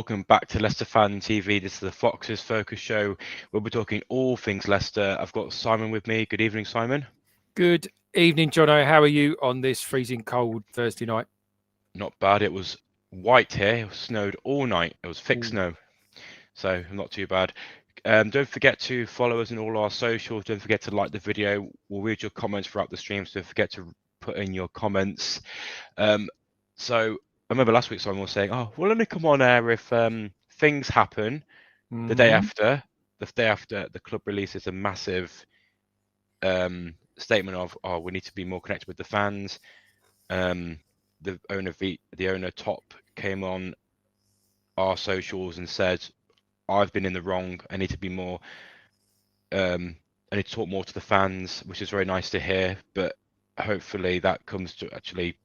welcome back to Leicester Fan TV. This is the Fox's Focus show. We'll be talking all things Leicester. I've got Simon with me. Good evening, Simon. Good evening, Jono. How are you on this freezing cold Thursday night? Not bad. It was white here. It snowed all night. It was thick snow, so not too bad. Don't forget to follow us on all our socials. Don't forget to like the video. We'll read your comments throughout the stream, so don't forget to put in your comments. So I remember last week someone was saying, "Oh, we'll only come on air if things happen." The day after the club releases a massive statement of, "Oh, we need to be more connected with the fans." The owner Top came on our socials and said, "I've been in the wrong. I need to be more. I need to talk more to the fans," which is very nice to hear. But hopefully that comes to actually,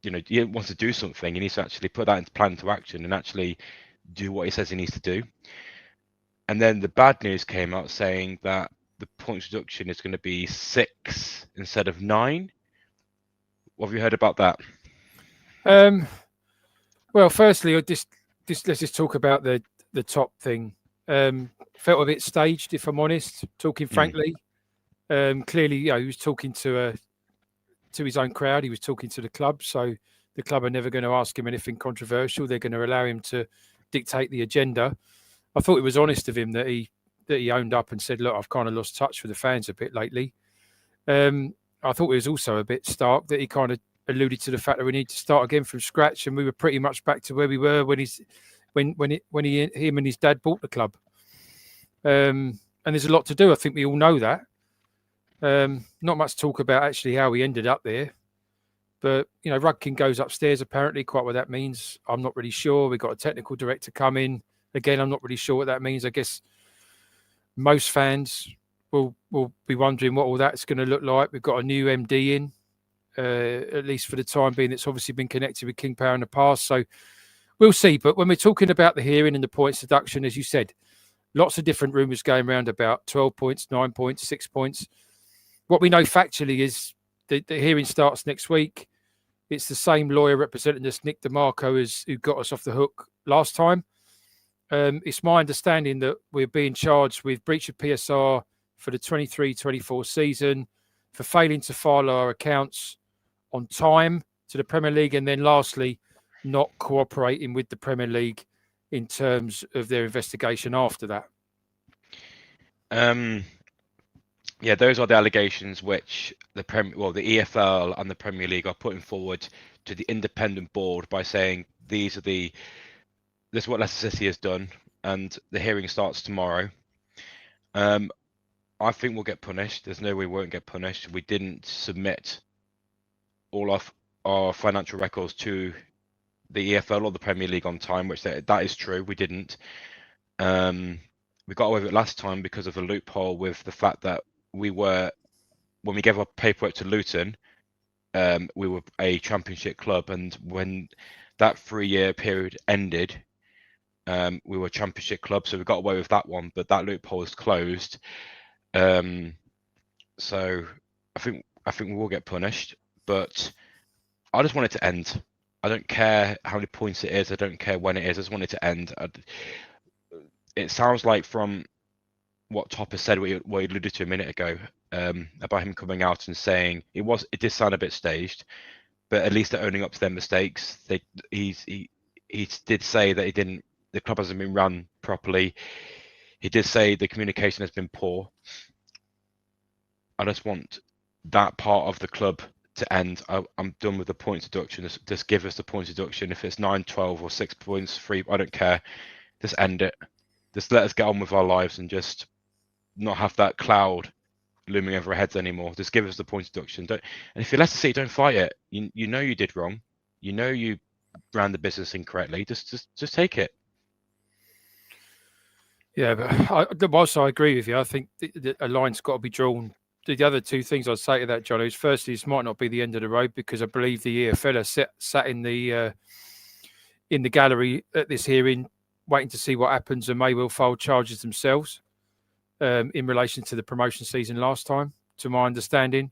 he wants to do something. He needs to actually put that into plan into action and actually do what he says he needs to do. And then the bad news came out saying that the points reduction is going to be 6 instead of 9. What have you heard about that? Well, firstly, let's just talk about the Top thing. Felt a bit staged, if I'm honest. Talking frankly, clearly, he was talking to his own crowd. He was talking to the club, so the club are never going to ask him anything controversial. They're going to allow him to dictate the agenda. I thought it was honest of him that he owned up and said, "Look, I've kind of lost touch with the fans a bit lately." I thought it was also a bit stark that he kind of alluded to the fact that we need to start again from scratch, and we were pretty much back to where we were when him and his dad bought the club. And there's a lot to do. I think we all know that. Not much talk about actually how we ended up there, but Rudkin goes upstairs. Apparently, quite what that means, I'm not really sure. We've got a technical director come in again. I'm not really sure what that means. I guess most fans will be wondering what all that's going to look like. We've got a new MD in. At least for the time being, it's obviously been connected with King Power in the past. So we'll see. But when we're talking about the hearing and the points deduction, as you said, lots of different rumours going around about 12 points, 9 points, 6 points. What we know factually is the hearing starts next week. It's the same lawyer representing us, Nick DeMarco, who got us off the hook last time. It's my understanding that we're being charged with breach of PSR for the 23-24 season, for failing to file our accounts on time to the Premier League, and then lastly, not cooperating with the Premier League in terms of their investigation after that. Yeah, those are the allegations which the EFL and the Premier League are putting forward to the independent board by saying this is what Leicester City has done, and the hearing starts tomorrow. I think we'll get punished. There's no way we won't get punished. We didn't submit all of our financial records to the EFL or the Premier League on time, which that is true. We didn't. We got away with it last time because of a loophole with the fact that when we gave our paperwork to Luton, we were a Championship club, and when that 3-year period ended, we were a Championship club, so we got away with that one. But that loophole is closed. So I think we will get punished, but I just want it to end. I don't care how many points it is. I don't care when it is. I just want it to end. It sounds like from what Top has said, what he alluded to a minute ago, about him coming out and saying it did sound a bit staged, but at least they're owning up to their mistakes. He did say that the club hasn't been run properly. He did say the communication has been poor. I just want that part of the club to end. I'm done with the points deduction. Just give us the points deduction. If it's 9, 12 or 6 points, 3, I don't care. Just end it. Just let us get on with our lives and just not have that cloud looming over our heads anymore. Just give us the points deduction. And if you're Leicester City, don't fight it. You know you did wrong. You know you ran the business incorrectly. Just take it. Yeah, but whilst I agree with you, I think a line's got to be drawn. The other two things I'd say to that, John, is firstly, this might not be the end of the road, because I believe the EFL sat in the gallery at this hearing, waiting to see what happens, and may well file charges themselves in relation to the promotion season last time, to my understanding.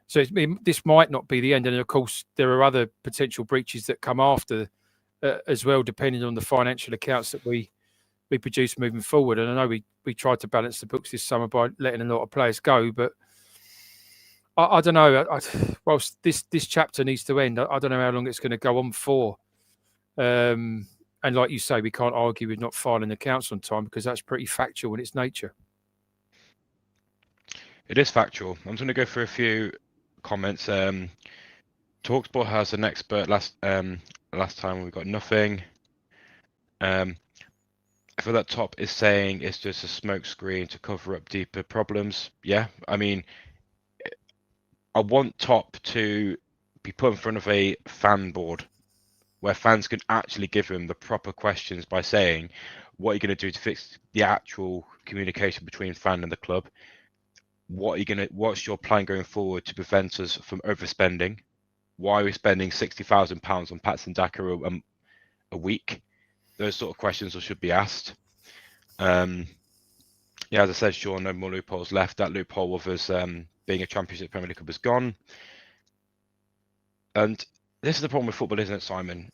So this might not be the end. And of course, there are other potential breaches that come after as well, depending on the financial accounts that we produce moving forward. And I know we tried to balance the books this summer by letting a lot of players go, but I don't know. Whilst this chapter needs to end, I don't know how long it's going to go on for. And like you say, we can't argue with not filing accounts on time because that's pretty factual in its nature. It is factual. I'm just going to go through a few comments. Talksport has an expert. Last time we got nothing. For that top is saying it's just a smoke screen to cover up deeper problems. Yeah, I mean, I want top to be put in front of a fan board where fans can actually give him the proper questions by saying, what are you going to do to fix the actual communication between fan and the club? What's your plan going forward to prevent us from overspending? Why are we spending £60,000 on Patson Daka a week? Those sort of questions should be asked. Yeah, as I said, Sean, no more loopholes left. That loophole of us being a Championship Premier League club is gone. And this is the problem with football, isn't it, Simon?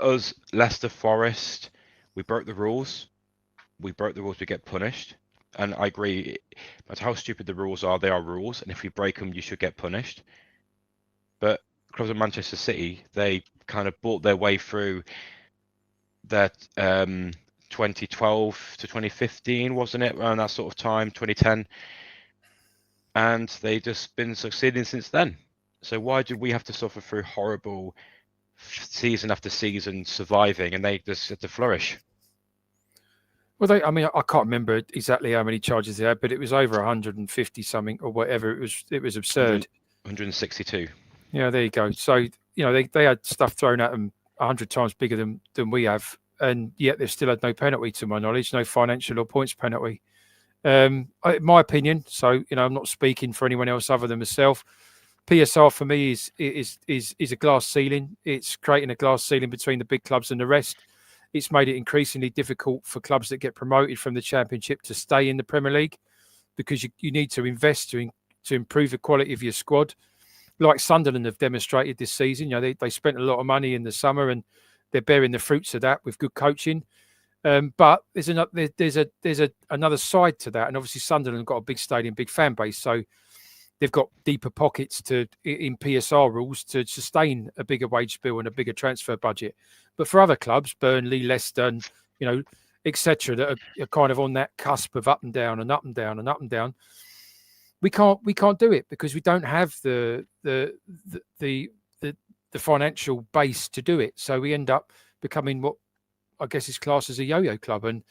Us, Leicester, Forest, we broke the rules. We broke the rules, we get punished. And I agree, no matter how stupid the rules are, they are rules. And if you break them, you should get punished. But clubs of Manchester City, they kind of bought their way through that 2012 to 2015, wasn't it? Around that sort of time, 2010. And they just been succeeding since then. So why do we have to suffer through horrible season after season surviving and they just had to flourish? Well, I mean, I can't remember exactly how many charges they had, but it was over 150 something or whatever. It was absurd. 162. Yeah, there you go. So, they had stuff thrown at them 100 times bigger than we have, and yet they've still had no penalty, to my knowledge, no financial or points penalty. My opinion, so, I'm not speaking for anyone else other than myself. PSR for me is a glass ceiling. It's creating a glass ceiling between the big clubs and the rest. It's made it increasingly difficult for clubs that get promoted from the Championship to stay in the Premier League because you need to invest to improve the quality of your squad. Like Sunderland have demonstrated this season, they spent a lot of money in the summer and they're bearing the fruits of that with good coaching. But there's another side to that, and obviously Sunderland have got a big stadium, big fan base, so they've got deeper pockets in PSR rules to sustain a bigger wage bill and a bigger transfer budget. But for other clubs, Burnley, Leicester, and etc., that are kind of on that cusp of up and down and up and down and up and down, we can't do it because we don't have the financial base to do it. So we end up becoming what I guess is classed as a yo-yo club, and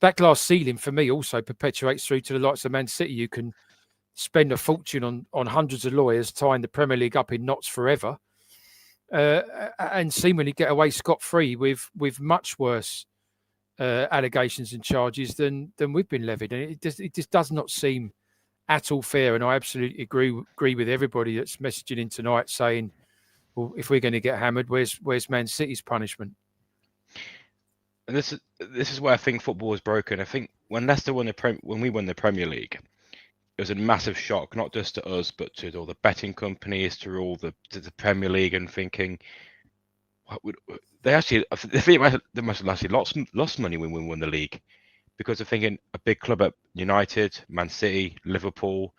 that glass ceiling for me also perpetuates through to the likes of Man City. You can spend a fortune on hundreds of lawyers tying the Premier League up in knots forever, and seemingly get away scot-free with much worse allegations and charges than we've been levied. And it just does not seem at all fair. And I absolutely agree with everybody that's messaging in tonight saying, well, if we're going to get hammered, where's Man City's punishment? And this is where I think football is broken. I think when Leicester when we won the Premier League, it was a massive shock, not just to us, but to all the betting companies, to all the Premier League, and thinking, they must have actually lost money when we won the league, because they're thinking a big club at United, Man City, Liverpool,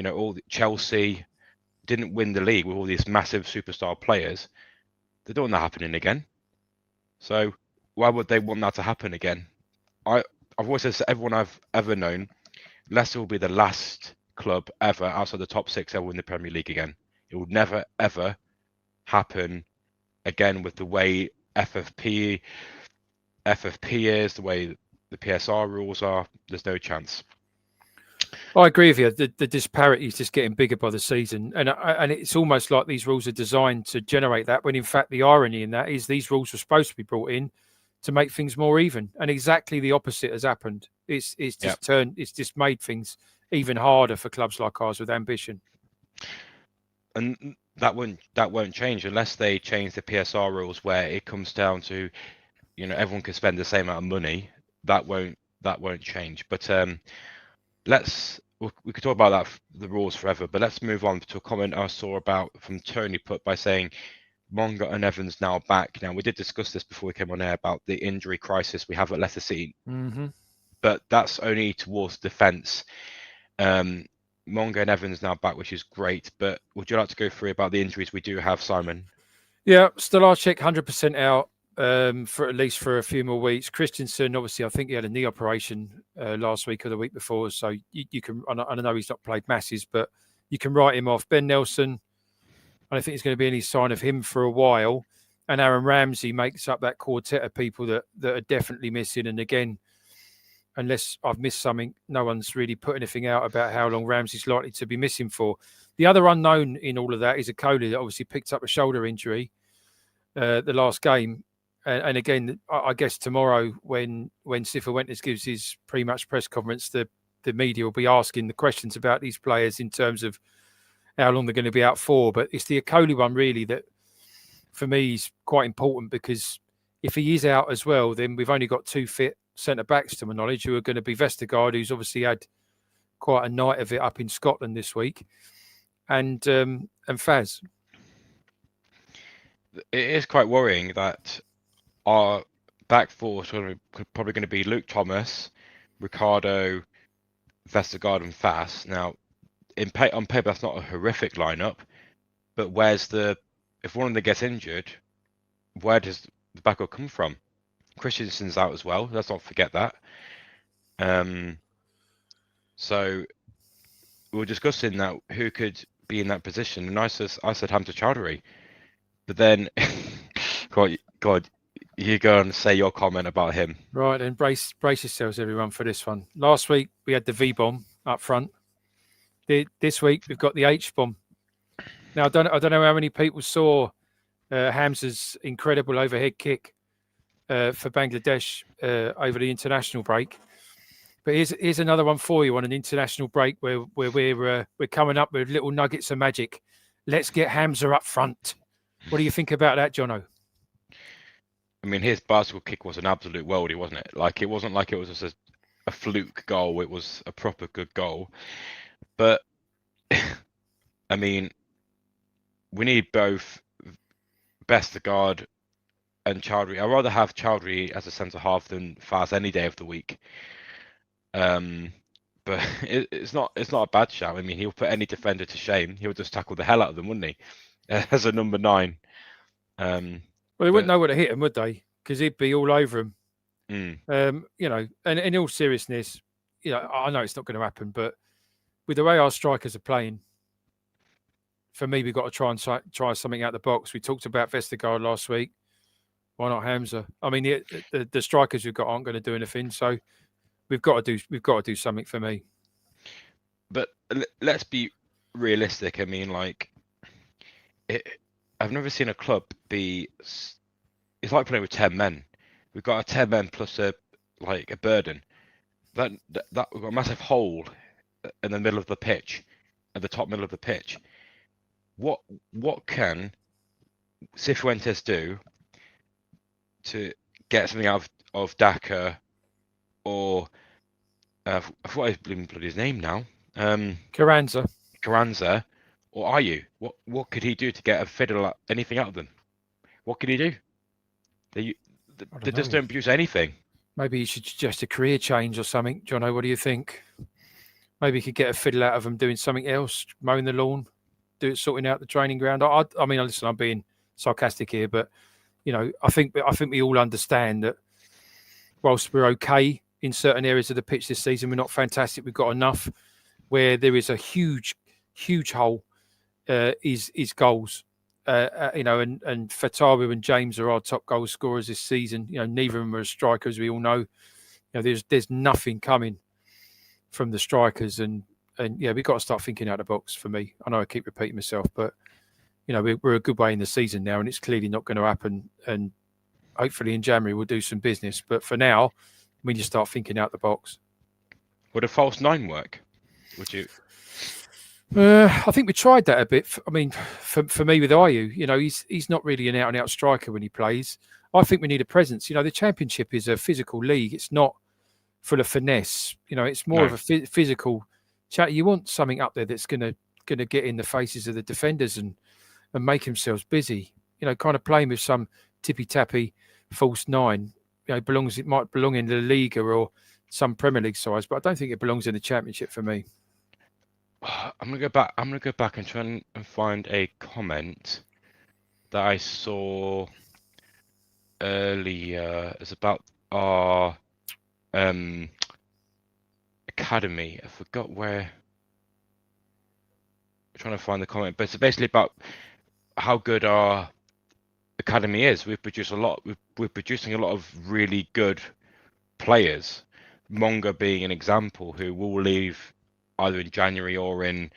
all Chelsea didn't win the league with all these massive superstar players. They don't want that happening again. So why would they want that to happen again? I've always said to everyone I've ever known, Leicester will be the last club ever outside the top six ever win the Premier League again. It will never, ever happen again with the way FFP is, the way the PSR rules are. There's no chance. I agree with you. The disparity is just getting bigger by the season. And it's almost like these rules are designed to generate that, when in fact the irony in that is these rules were supposed to be brought in to make things more even. And exactly the opposite has happened. It's just made things even harder for clubs like ours with ambition. And that won't change unless they change the PSR rules where it comes down to, everyone can spend the same amount of money. That won't change. But let's we could talk about that the rules forever, but let's move on to a comment I saw from Tony put by saying Monga and Evans now back. Now we did discuss this before we came on air about the injury crisis we have at Leicester City, but that's only towards defence. Monga and Evans now back, which is great. But would you like to go through about the injuries we do have, Simon? Yeah, Stolarczyk 100% out for at least for a few more weeks. Christensen, obviously, I think he had a knee operation last week or the week before, so you can. I know he's not played masses, but you can write him off. Ben Nelson, I don't think there's going to be any sign of him for a while. And Aaron Ramsey makes up that quartet of people that are definitely missing. And again, unless I've missed something, no one's really put anything out about how long Ramsey's likely to be missing for. The other unknown in all of that is Akoli, that obviously picked up a shoulder injury the last game. And again, I guess tomorrow when Cifuentes gives his pre-match press conference, the media will be asking the questions about these players in terms of how long they're going to be out for. But it's the Akoli one really that, for me, is quite important, because if he is out as well, then we've only got 2 fit centre-backs, to my knowledge, who are going to be Vestergaard, who's obviously had quite a night of it up in Scotland this week, and Faz. It is quite worrying that our back four is probably going to be Luke Thomas, Ricardo, Vestergaard and Faz. Now, on paper, that's not a horrific lineup, but if one of them gets injured, where does the backup come from? Christensen's out as well. Let's not forget that. So we were discussing that who could be in that position, and I said Hamza Chowdhury, but then God, you go and say your comment about him. Right, and brace yourselves, everyone, for this one. Last week we had the V-bomb up front. This week we've got the H-bomb. Now I don't know how many people saw Hamza's incredible overhead kick for Bangladesh over the international break. But here's another one for you on an international break where we're coming up with little nuggets of magic. Let's get Hamza up front. What do you think about that, Jono? I mean, his bicycle kick was an absolute worldie, wasn't it? Like, it wasn't like it was just a fluke goal. It was a proper good goal. But, I mean, we need both Vestergaard and Chowdhury. I'd rather have Chowdhury as a centre half than Faz any day of the week. But it's not a bad shout. I mean, he'll put any defender to shame. He'll just tackle the hell out of them, wouldn't he? As a number 9. Well, they wouldn't know where to hit him, would they? Because he'd be all over him. You know, and in all seriousness, you know, I know it's not going to happen, but with the way our strikers are playing, for me, we've got to try and try something out of the box. We talked about Vestergaard last week. Why not Hamza? I mean, the strikers we've got aren't going to do anything, so we've got to do something, for me. But let's be realistic. I mean, like, I've never seen a club be. It's like playing with 10 men. We've got a 10 men plus a burden. That we've got a massive hole in the middle of the pitch, at the top middle of the pitch. What can Cifuentes do to get something out of Daka, or I forgot his name now. Carranza, or are you? What could he do to get a fiddle, anything out of them? What could he do? They just don't produce anything. Maybe you should suggest a career change or something. Jono, what do you think? Maybe you could get a fiddle out of them doing something else, mowing the lawn, sorting out the training ground. I mean, listen, I'm being sarcastic here, but you know, I think we all understand that whilst we're okay in certain areas of the pitch this season, we're not fantastic. We've got enough. Where there is a huge hole is goals. You know, and Fatawu and James are our top goal scorers this season. You know, neither of them are strikers, we all know. You know, there's nothing coming from the strikers, and yeah, we've got to start thinking out of the box, for me. I know I keep repeating myself, but you know, we're a good way in the season now, and it's clearly not going to happen. And hopefully in January we'll do some business. But for now, we need to start thinking out the box. Would a false 9 work? Would you? I think we tried that a bit. I mean, for me with Ayew, you know, he's not really an out-and-out striker when he plays. I think we need a presence. You know, the Championship is a physical league. It's not full of finesse. You know, it's more of a physical Chat, you want something up there that's gonna get in the faces of the defenders and make themselves busy. Kind of playing with some tippy tappy false nine. It might belong in the Liga or some Premier League sides, but I don't think it belongs in the Championship for me. I'm gonna go back. I'm gonna go back and try and find a comment that I saw earlier. It's about our academy. I forgot where. I'm trying to find the comment, but it's basically about how good our academy is. We've produced a lot. We're producing a lot of really good players. Monga being an example, who will leave either in January or in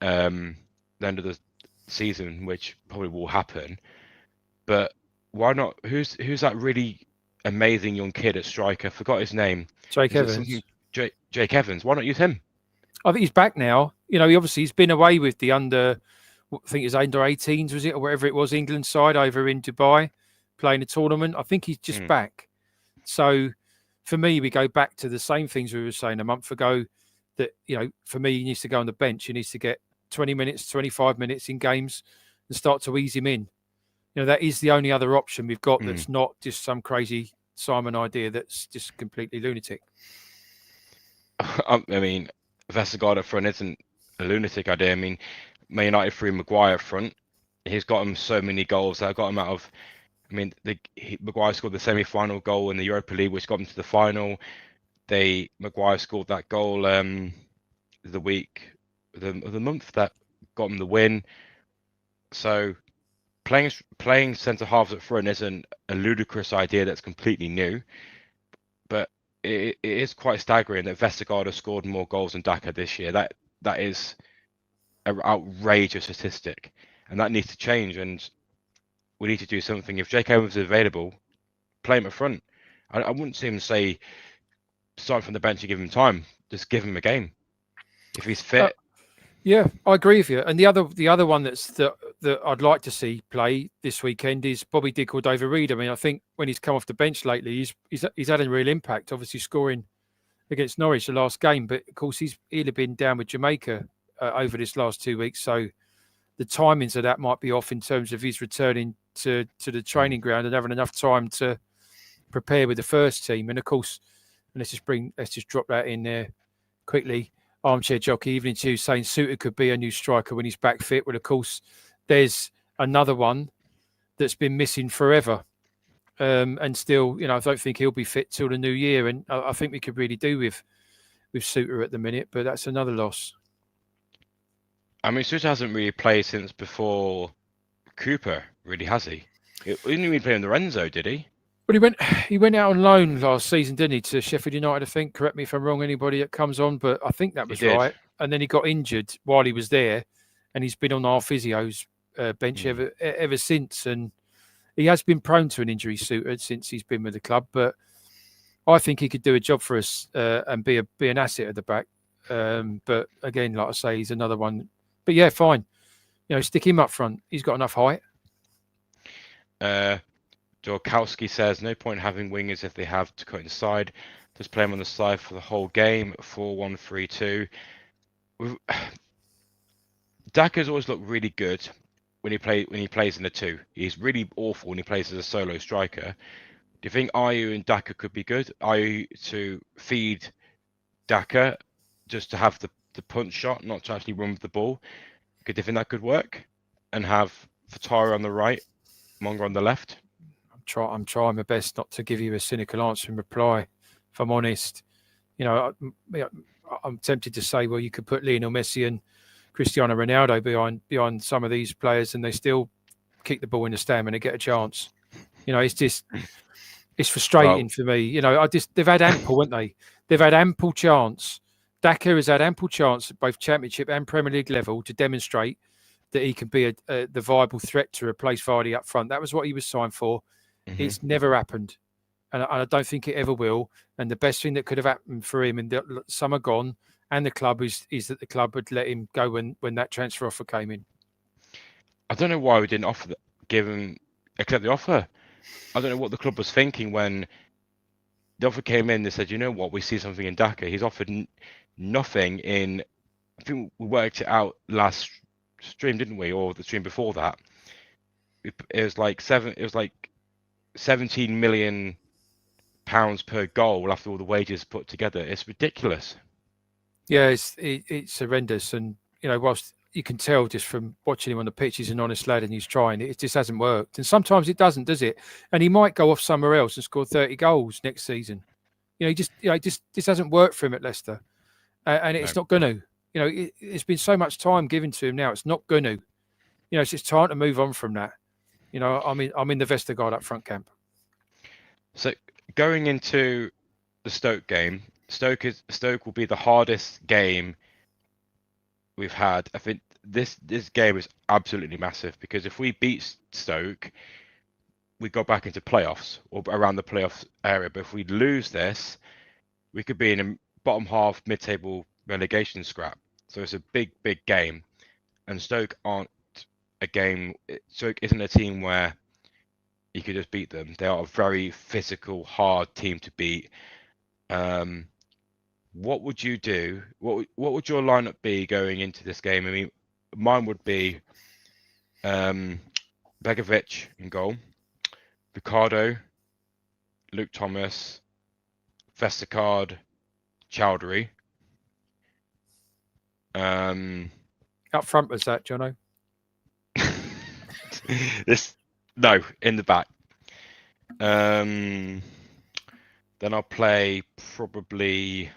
the end of the season, which probably will happen. But why not? Who's that really amazing young kid at striker? I forgot his name. Jake Evans. Jake Evans. Why not use him? I think he's back now. He's been away with the under 18s, was it, or whatever it was, England side over in Dubai, playing a tournament. I think he's just back. So for me, we go back to the same things we were saying a month ago. That for me, he needs to go on the bench. He needs to get 20 minutes, 25 minutes in games, and start to ease him in. That is the only other option we've got that's not just some crazy Simon idea that's just completely lunatic. I mean, Vestergaard up front isn't a lunatic idea. I mean, Man United threw Maguire up front. He's got him so many goals that got him out of. I mean, Maguire scored the semi-final goal in the Europa League, which got him to the final. Maguire scored that goal the month that got him the win. So playing centre halves up front isn't a ludicrous idea that's completely new, but it is quite staggering that Vestergaard has scored more goals than Daka this year. That is an outrageous statistic, and that needs to change. And we need to do something. If Jake Evans is available, play him up front. I wouldn't see him say start from the bench and give him time. Just give him a game if he's fit. Yeah, I agree with you. And the other one that I'd like to see play this weekend is Bobby Dick or David Reed. I mean, I think when he's come off the bench lately, he's had a real impact. Obviously, scoring against Norwich the last game, but of course he'll have been down with Jamaica over this last 2 weeks, so the timings of that might be off in terms of his returning to the training ground and having enough time to prepare with the first team. And of course, let's just drop that in there quickly. Armchair Jockey, Evening Chew, saying Suter could be a new striker when he's back fit. Well, of course, there's another one that's been missing forever. And still, I don't think he'll be fit till the new year. And I think we could really do with Suter at the minute, but that's another loss. I mean, Suter hasn't really played since before Cooper, really, has he? He didn't even play in Lorenzo, did he? Well, he went out on loan last season, didn't he, to Sheffield United, I think. Correct me if I'm wrong, anybody that comes on, but I think that was right. And then he got injured while he was there, and he's been on our physio's bench ever since. And he has been prone to an injury, Suter, since he's been with the club. But I think he could do a job for us and be an asset at the back. But again, like I say, he's another one. But yeah, fine. Stick him up front. He's got enough height. Dorkowski says, no point having wingers if they have to cut inside. Just play him on the side for the whole game. 4-1-3-2. Daka's always looked really good when he plays in the two. He's really awful when he plays as a solo striker. Do you think Ayew and Daka could be good? Ayew to feed Daka just to have the punch shot, not to actually run with the ball. Do you think that could work? And have Fatara on the right, Monga on the left? I'm trying my best not to give you a cynical answer in reply, if I'm honest. I'm tempted to say, well, you could put Lionel Messi and Cristiano Ronaldo behind some of these players and they still kick the ball in the stand when they get a chance. It's frustrating for me. They've had ample, haven't they? They've had ample chance. Daka has had ample chance at both Championship and Premier League level to demonstrate that he can be the viable threat to replace Vardy up front. That was what he was signed for. Mm-hmm. It's never happened. And I don't think it ever will. And the best thing that could have happened for him in the summer gone and the club is that the club would let him go when that transfer offer came in. I don't know why we didn't accept the offer. I don't know what the club was thinking when the offer came in. They said, you know what, we see something in Daka. He's offered nothing in. I think we worked it out last stream, didn't we, or the stream before that? It was like 17 million pounds per goal after all the wages put together. It's ridiculous. Yeah, it's horrendous, and whilst you can tell just from watching him on the pitch, he's an honest lad and he's trying. It just hasn't worked, and sometimes it doesn't, does it? And he might go off somewhere else and score 30 goals next season. He just hasn't worked for him at Leicester, and it's No. not going to. It's been so much time given to him now. It's not going to. It's just time to move on from that. I'm in the Vestergaard up front camp. So going into the Stoke game, Stoke will be the hardest game we've had. I think this game is absolutely massive because if we beat Stoke, we go back into playoffs or around the playoff area. But if we lose this, we could be in a bottom half mid-table relegation scrap. So it's a big game, and Stoke aren't a game. Stoke isn't a team where you could just beat them. They are a very physical, hard team to beat. What would you do? What would your lineup be going into this game? I mean, mine would be Begovic in goal, Ricardo, Luke Thomas, Vestergaard, Chowdhury. Up front was that, Jono? No, in the back. Then I'll play probably.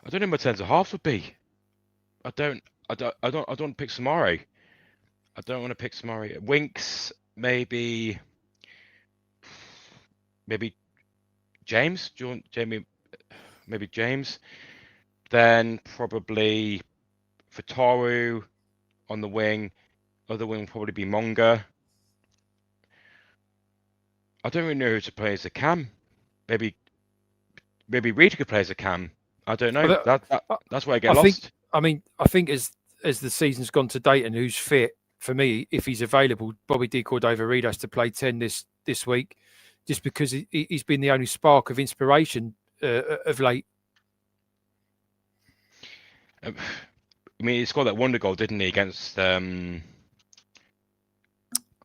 I don't know what my centre half would be. I don't pick Samari. I don't want to pick Samari. Winks, maybe James. Do you want Jamie? Maybe James. Then probably Fataru on the wing. Other wing will probably be Monga. I don't really know who to play as a cam. Maybe Reed could play as a cam. I don't know. That's where I get lost. I think as the season's gone to date and who's fit, for me, if he's available, Bobby D. Cordova-Reid has to play 10 this week, just because he's been the only spark of inspiration of late. I mean, he scored that wonder goal, didn't he, against Norwich?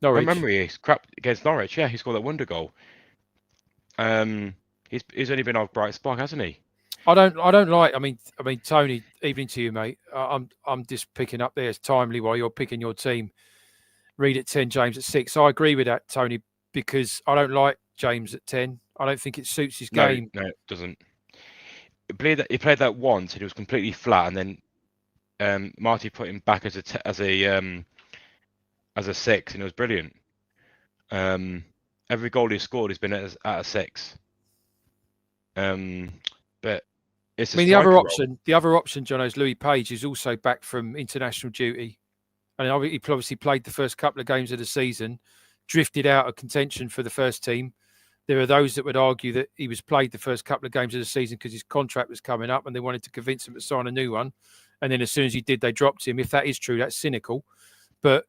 My memory is crap against Norwich. Yeah, he scored that wonder goal. He's only been our bright spark, hasn't he? I don't like. I mean, Tony. Evening to you, mate. I'm just picking up there as timely while you're picking your team. Reed at 10, James at 6. I agree with that, Tony, because I don't like James at 10. I don't think it suits his game. No, it doesn't. He played that once and he was completely flat, and then Marty put him back as a 6, and it was brilliant. Every goal he's scored has been at a 6. But it's. The other option, Jono, is Louis Page, who's also back from international duty, and he obviously played the first couple of games of the season, drifted out of contention for the first team. There are those that would argue that he was played the first couple of games of the season because his contract was coming up and they wanted to convince him to sign a new one. And then as soon as he did, they dropped him. If that is true, that's cynical. But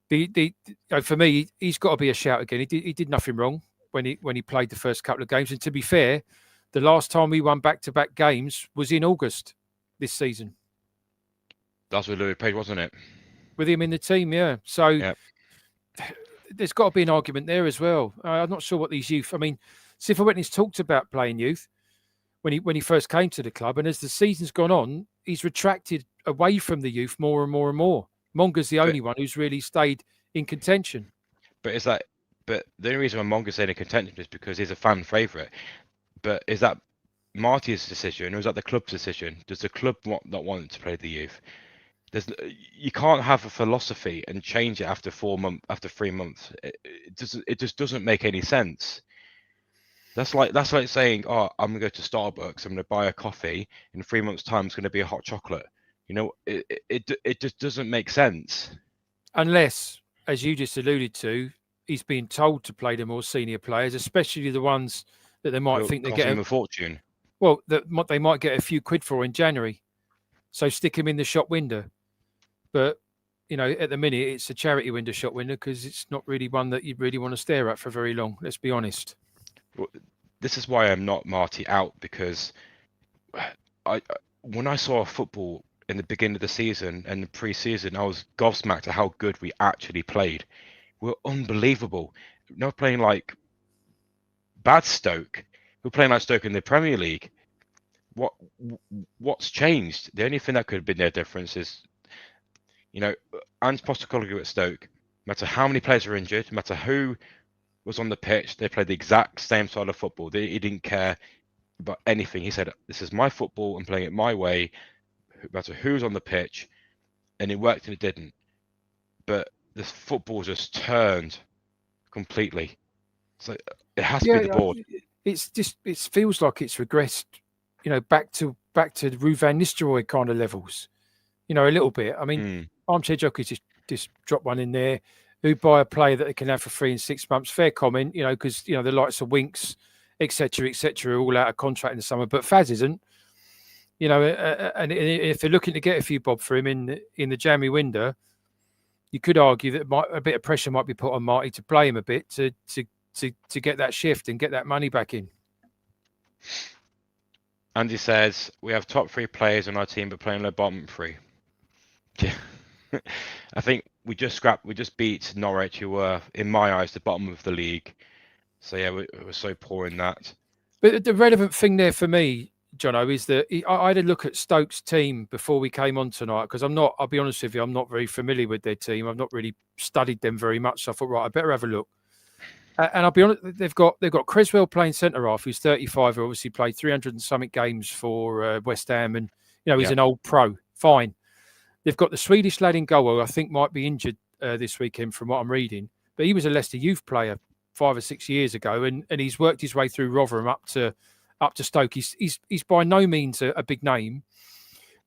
for me, he's got to be a shout again. He did nothing wrong when he played the first couple of games. And to be fair, the last time we won back-to-back games was in August this season. That's with Louis Page, wasn't it? With him in the team, yeah. So Yep. There's got to be an argument there as well. I'm not sure what these youth. I mean, Sifa Witness talked about playing youth when he first came to the club, and as the season's gone on, he's retracted away from the youth more and more and more. Monga's the only one who's really stayed in contention. But the only reason why Monga's stayed in contention is because he's a fan favourite. But is that Marty's decision, or is that the club's decision? Does the club not want to play the youth? You can't have a philosophy and change it after 3 months. It just doesn't make any sense. That's like saying, oh, I'm gonna go to Starbucks, I'm gonna buy a coffee, in 3 months' time it's gonna be a hot chocolate. It just doesn't make sense. Unless, as you just alluded to, he's being told to play the more senior players, especially the ones that they might think they get a fortune. Well, that they might get a few quid for in January. So stick him in the shop window. But, at the minute, it's a charity window shop window because it's not really one that you really want to stare at for very long. Let's be honest. Well, this is why I'm not Marty out, because when I saw football in the beginning of the season and the pre-season, I was gobsmacked at how good we actually played. We're unbelievable. Not playing like bad Stoke. We're playing like Stoke in the Premier League. What's changed? The only thing that could have been their difference is, Ange Postecoglou at Stoke. No matter how many players were injured, no matter who was on the pitch, they played the exact same style of football. He didn't care about anything. He said, "This is my football. I'm playing it my way, no matter who's on the pitch," and it worked and it didn't. But this football just turned completely. So it has to be the board. It's just it feels like it's regressed, back to Ruud van Nistelrooy kind of levels, a little bit. I mean, armchair jockeys just drop one in there. Who buy a player that they can have for 3 and 6 months? Fair comment, because the likes of Winks, etc., are all out of contract in the summer. But Faz isn't, and if they're looking to get a few bob for him in the January window, you could argue that a bit of pressure might be put on Marty to play him a bit to get that shift and get that money back in. Andy says we have top 3 players on our team, but playing the bottom 3. Yeah. I think we just beat Norwich, who were, in my eyes, the bottom of the league. So yeah, we were so poor in that. But the relevant thing there for me, Jono, is that I had a look at Stoke's team before we came on tonight, because I'll be honest with you, I'm not very familiar with their team. I've not really studied them very much. So I thought, right, I better have a look. And I'll be honest, they've got Creswell playing centre half, who's 35, who obviously played 300 and something games for West Ham, and he's an old pro. Fine. They've got the Swedish lad in goal, who I think might be injured this weekend, from what I'm reading. But he was a Leicester youth player 5 or 6 years ago, and he's worked his way through Rotherham up to Stoke. He's by no means a big name.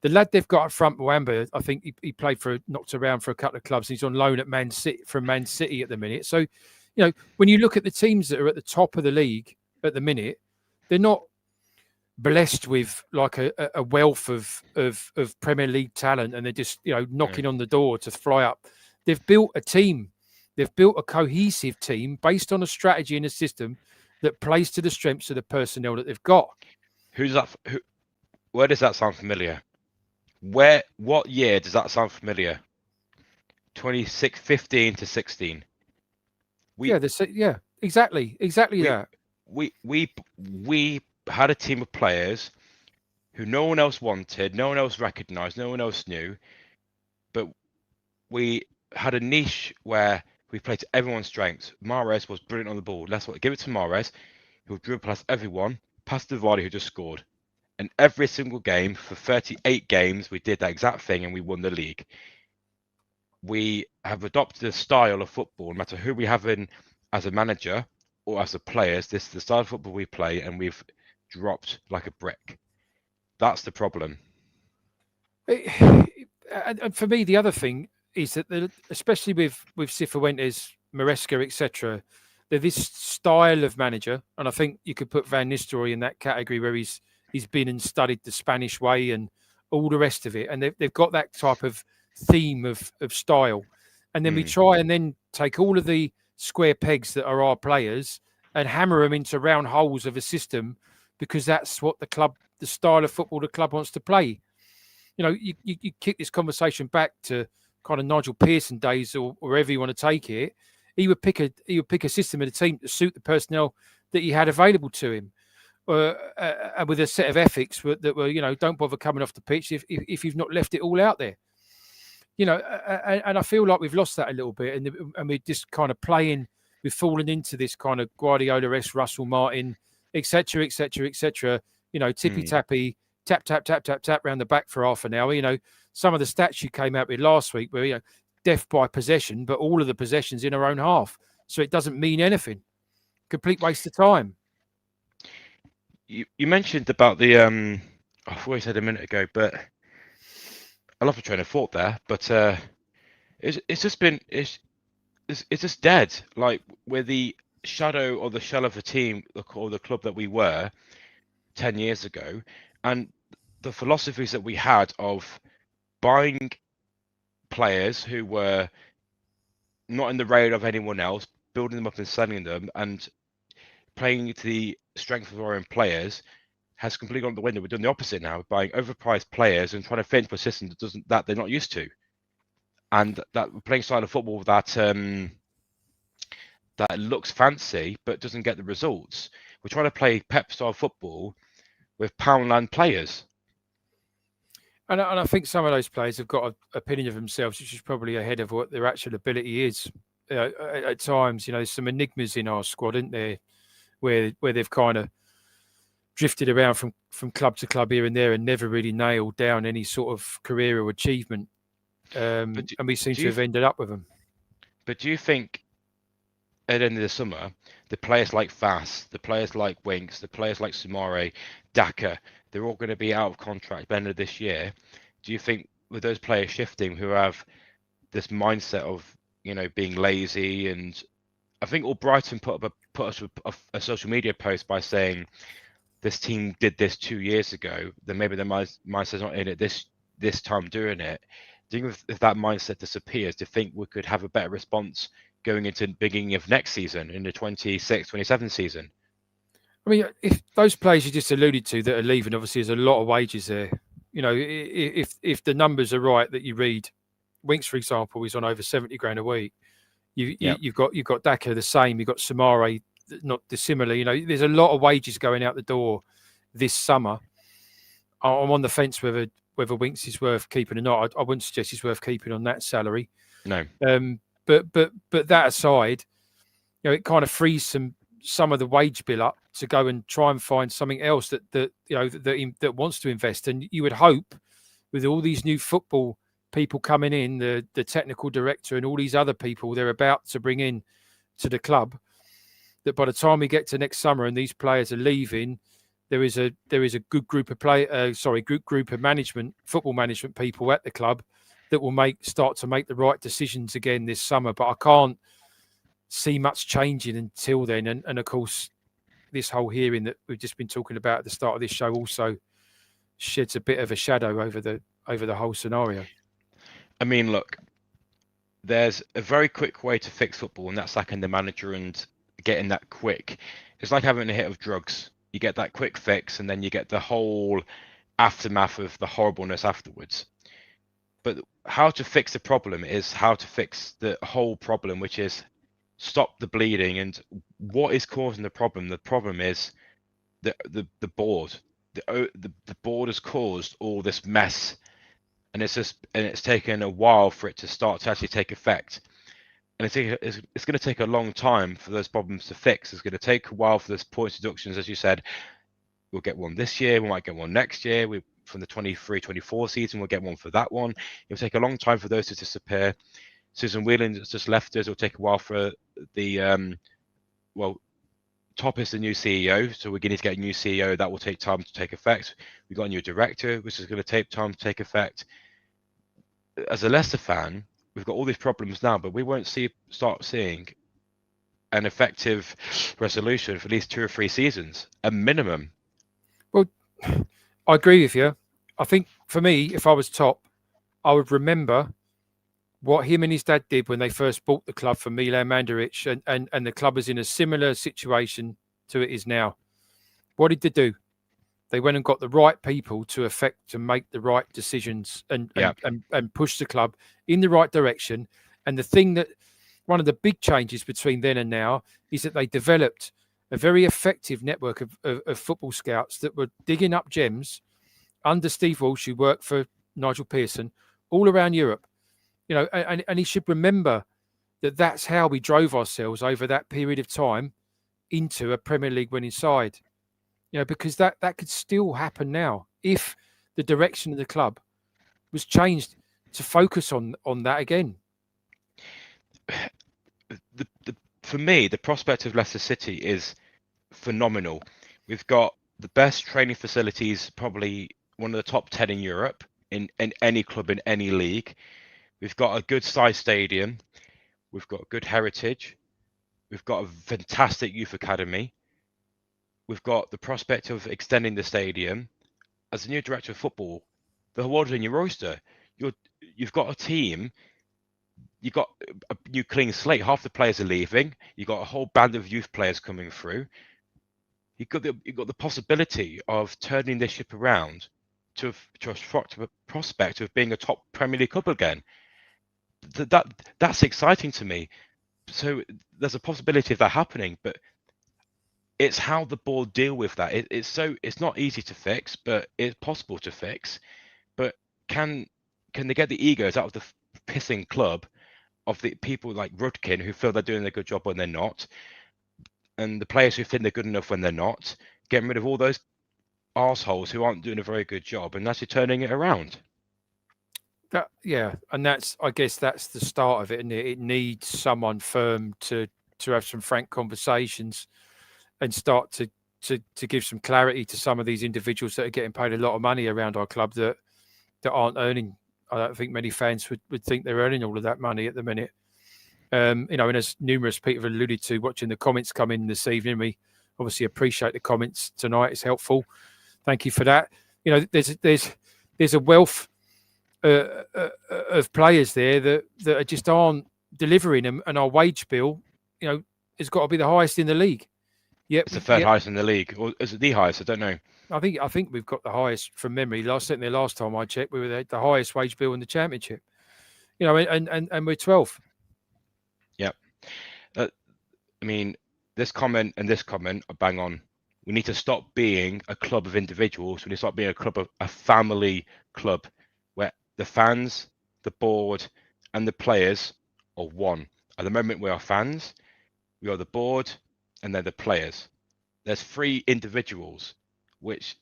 The lad they've got up front, Mwamba, I think he knocked around for a couple of clubs. He's on loan at Man City at the minute. So, when you look at the teams that are at the top of the league at the minute, they're not blessed with like a wealth of Premier League talent, and they're just knocking on the door to fly up. They've built a team. They've built a cohesive team based on a strategy and a system that plays to the strengths of the personnel that they've got. Who's that? Where does that sound familiar? What year does that sound familiar? 15 to 16. Exactly that. We had a team of players who no one else wanted, no one else recognised, no one else knew, but we had a niche where we played to everyone's strengths. Mahrez was brilliant on the ball. Let's give it to Mahrez, who dribbled past everyone, past Vardy, who just scored. And every single game for 38 games, we did that exact thing, and we won the league. We have adopted a style of football, no matter who we have in as a manager or as the players. This is the style of football we play, and we've dropped like a brick. That's the problem. And for me, the other thing is that, especially with Cifuentes, Maresca, etc., they're this style of manager, and I think you could put Van Nistelrooy in that category, where he's been and studied the Spanish way and all the rest of it, and they've got that type of theme of style. And then we try and then take all of the square pegs that are our players and hammer them into round holes of a system, because that's what the style of football the club wants to play. You kick this conversation back to kind of Nigel Pearson days, or wherever you want to take it. He would pick a system of the team to suit the personnel that he had available to him, and with a set of ethics that were, don't bother coming off the pitch if you've not left it all out there. And I feel like we've lost that a little bit, and we're just kind of playing. We've fallen into this kind of Guardiola-esque, Russell Martin, etc., tippy tappy, tap tap tap tap tap round the back for half an hour. Some of the stats you came out with last week were death by possession, but all of the possessions in our own half, so it doesn't mean anything. Complete waste of time. You mentioned about the I thought you said a minute ago, but I love the train of thought there, but it's just dead. Like, we're the shadow or the shell of the team or the club that we were 10 years ago, and the philosophies that we had of buying players who were not in the radar of anyone else, building them up and selling them, and playing to the strength of our own players has completely gone out the window. We're doing the opposite now, buying overpriced players and trying to fit into a system that they're not used to, and that we're playing style of football that looks fancy but doesn't get the results. We're trying to play Pep style football with Poundland players. And I think some of those players have got an opinion of themselves, which is probably ahead of what their actual ability is. At times, there's some enigmas in our squad, isn't there, where they've kind of drifted around from club to club here and there and never really nailed down any sort of career or achievement. And we seem to have ended up with them. But do you think at the end of the summer, the players like Fass, the players like Winks, the players like Sumare, Daka, they're all going to be out of contract by the end of this year? Do you think with those players shifting who have this mindset of being lazy, and I think all Brighton put us with a social media post by saying this team did this 2 years ago, then maybe the mindset's not in it this time doing it. Do you think if that mindset disappears, do you think we could have a better response going into the beginning of next season, in the 26-27 season? I mean, if those players you just alluded to that are leaving, obviously there's a lot of wages there. If the numbers are right that you read, Winks, for example, is on over 70 grand a week. You've got Daka the same. You've got Sumare not dissimilar. There's a lot of wages going out the door this summer. I'm on the fence whether Winks is worth keeping or not. I wouldn't suggest he's worth keeping on that salary. No. But that aside, it kind of frees some of the wage bill up to go and try and find something else that wants to invest. And you would hope, with all these new football people coming in, the technical director and all these other people they're about to bring in to the club, that by the time we get to next summer and these players are leaving, there is a good group of football management people at the club that will start to make the right decisions again this summer. But I can't see much changing until then. And of course, this whole hearing that we've just been talking about at the start of this show also sheds a bit of a shadow over the whole scenario. I mean, look, there's a very quick way to fix football, and that's sacking the manager and getting that quick. It's like having a hit of drugs. You get that quick fix, and then you get the whole aftermath of the horribleness afterwards. But how to fix the problem is how to fix the whole problem, which is stop the bleeding. And what is causing the problem? The problem is the board. The board has caused all this mess, and it's taken a while for it to start to actually take effect. And it's going to take a long time for those problems to fix. It's going to take a while for those points deductions, as you said. We'll get one this year. We might get one next year. From the 23-24 season, we'll get one for that one. It'll take a long time for those to disappear. Susan Whelan has just left us. It'll take a while for the Top is the new CEO, so we're going to get a new CEO. That will take time to take effect. We've got a new director, which is going to take time to take effect. As a Leicester fan, we've got all these problems now, but we won't start seeing an effective resolution for at least 2 or 3 seasons, a minimum. Well, I agree with you. I think for me, if I was top, I would remember what him and his dad did when they first bought the club from Milan Mandaric, and the club is in a similar situation to it is now. What did they do? They went and got the right people to make the right decisions and push the club in the right direction. And one of the big changes between then and now is that they developed a very effective network of football scouts that were digging up gems under Steve Walsh, who worked for Nigel Pearson, all around Europe. And he should remember that that's how we drove ourselves over that period of time into a Premier League winning side. Because that could still happen now if the direction of the club was changed to focus on that again. For me, the prospect of Leicester City is phenomenal. We've got the best training facilities, probably one of the top 10 in Europe, in any club in any league. We've got a good sized stadium. We've got good heritage. We've got a fantastic youth academy. We've got the prospect of extending the stadium. As the new director of football, the world is in your oyster. You've got a team. You've got a new clean slate. Half the players are leaving. You've got a whole band of youth players coming through. you've got the possibility of turning this ship around to a prospect of being a top Premier League club again. That's exciting to me. So there's a possibility of that happening, but it's how the board deal with that. It's not easy to fix, but it's possible to fix. But can they get the egos out of the pissing club of the people like Rudkin who feel they're doing a good job when they're not, and the players who think they're good enough when they're not, getting rid of all those arseholes who aren't doing a very good job and actually turning it around? And I guess that's the start of it, and it needs someone firm to have some frank conversations and start to give some clarity to some of these individuals that are getting paid a lot of money around our club that aren't earning. I don't think many fans would think they're earning all of that money at the minute. And as numerous people have alluded to, watching the comments come in this evening, we obviously appreciate the comments tonight. It's helpful. Thank you for that. There's a wealth of players there that just aren't delivering, and our wage bill, has got to be the highest in the league. Yep, it's the third highest in the league, or is it the highest? I don't know. I think we've got the highest from memory. Last time I checked, we were the highest wage bill in the Championship. And we're 12th. Yeah, I mean, this comment and this comment are bang on. We need to stop being a club of individuals. We need to stop being a family club where the fans, the board, and the players are one. At the moment, we are fans, we are the board, and they're the players. There's 3 individuals, which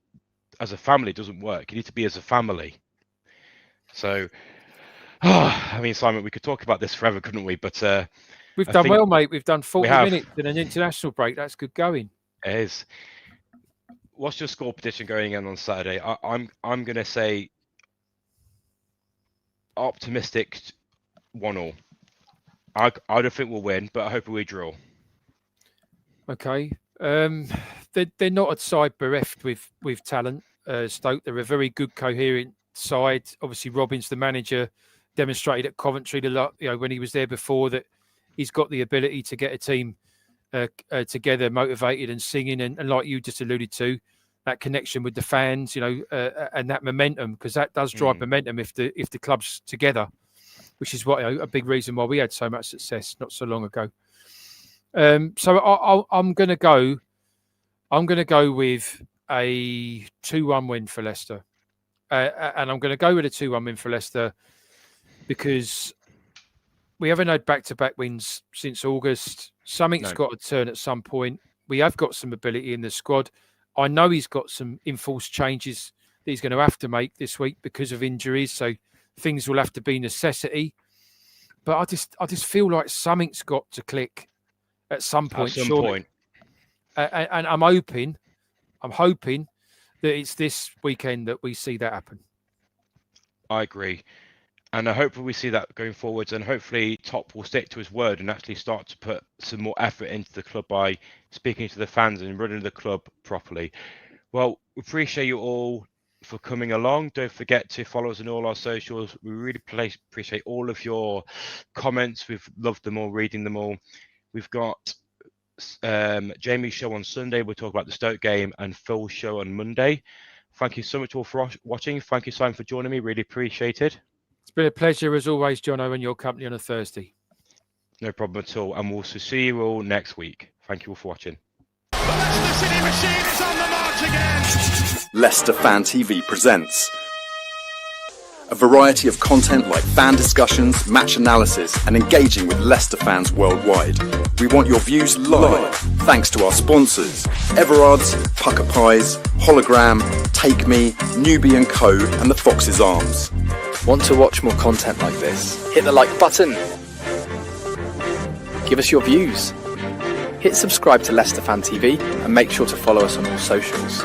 as a family doesn't work. You need to be as a family. So, Simon, we could talk about this forever, couldn't we? But we've done well, mate. We've done 40 minutes in an international break. That's good going. It is. What's your score prediction going in on Saturday? I'm going to say optimistic 1-1. I don't think we'll win, but I hope we draw. Okay. They're not a side bereft with talent. Stoke, they're a very good, coherent side. Obviously, Robin's the manager, demonstrated at Coventry when he was there before that he's got the ability to get a team together, motivated and singing, and like you just alluded to, that connection with the fans, and that momentum, because that does drive momentum if the club's together, which is what a big reason why we had so much success not so long ago. So I'm going to go with a 2-1 win for Leicester, and I'm going to go with a 2-1 win for Leicester because we haven't had back-to-back wins since August. Something's got to turn at some point. We have got some ability in the squad. I know he's got some enforced changes that he's going to have to make this week because of injuries. So things will have to be necessity. But I just feel like something's got to click at some point. And I'm hoping that it's this weekend that we see that happen. I agree. And I hope we see that going forwards, and hopefully Top will stick to his word and actually start to put some more effort into the club by speaking to the fans and running the club properly. Well, we appreciate you all for coming along. Don't forget to follow us on all our socials. We really appreciate all of your comments. We've loved them all, reading them all. We've got Jamie's show on Sunday. We'll talk about the Stoke game, and Phil's show on Monday. Thank you so much all for watching. Thank you, Simon, for joining me. Really appreciate it. It's been a pleasure as always, Jono, and your company on a Thursday. No problem at all. And we'll see you all next week. Thank you all for watching. The Leicester City machine is on the march again. Leicester Fan TV presents a variety of content like fan discussions, match analysis, and engaging with Leicester fans worldwide. We want your views live, thanks to our sponsors, Everard's, Pucker Pies, Hologram, Take Me, Newbie & Co, and the Fox's Arms. Want to watch more content like this? Hit the like button. Give us your views. Hit subscribe to Leicester Fan TV and make sure to follow us on all socials.